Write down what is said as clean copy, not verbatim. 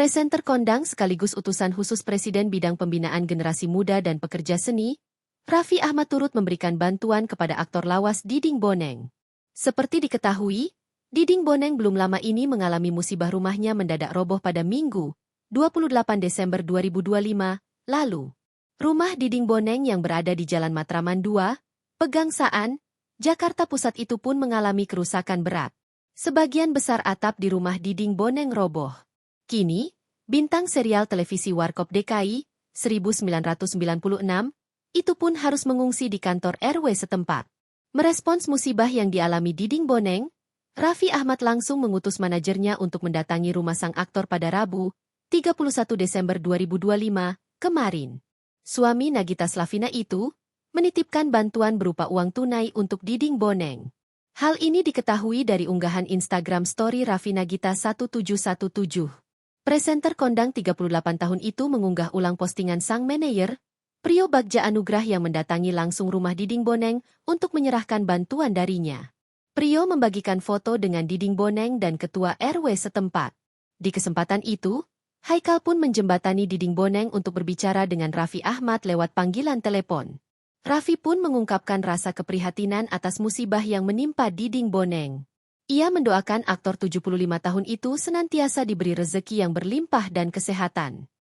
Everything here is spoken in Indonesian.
Presenter kondang sekaligus utusan khusus Presiden bidang pembinaan generasi muda dan pekerja seni, Raffi Ahmad turut memberikan bantuan kepada aktor lawas Diding Boneng. Seperti diketahui, Diding Boneng belum lama ini mengalami musibah rumahnya mendadak roboh pada Minggu, 28 Desember 2025, lalu. Rumah Diding Boneng yang berada di Jalan Matraman 2, Pegangsaan, Jakarta Pusat itu pun mengalami kerusakan berat. Sebagian besar atap di rumah Diding Boneng roboh. Kini, bintang serial televisi Warkop DKI, 1996, itu pun harus mengungsi di kantor RW setempat. Merespons musibah yang dialami Diding Boneng, Raffi Ahmad langsung mengutus manajernya untuk mendatangi rumah sang aktor pada Rabu, 31 Desember 2025, kemarin. Suami Nagita Slavina itu menitipkan bantuan berupa uang tunai untuk Diding Boneng. Hal ini diketahui dari unggahan Instagram Story Raffi Nagita 1717. Presenter kondang 38 tahun itu mengunggah ulang postingan sang manajer, Prio Bagja Anugrah yang mendatangi langsung rumah Diding Boneng untuk menyerahkan bantuan darinya. Prio membagikan foto dengan Diding Boneng dan ketua RW setempat. Di kesempatan itu, Haikal pun menjembatani Diding Boneng untuk berbicara dengan Raffi Ahmad lewat panggilan telepon. Raffi pun mengungkapkan rasa keprihatinan atas musibah yang menimpa Diding Boneng. Ia mendoakan aktor 75 tahun itu senantiasa diberi rezeki yang berlimpah dan kesehatan.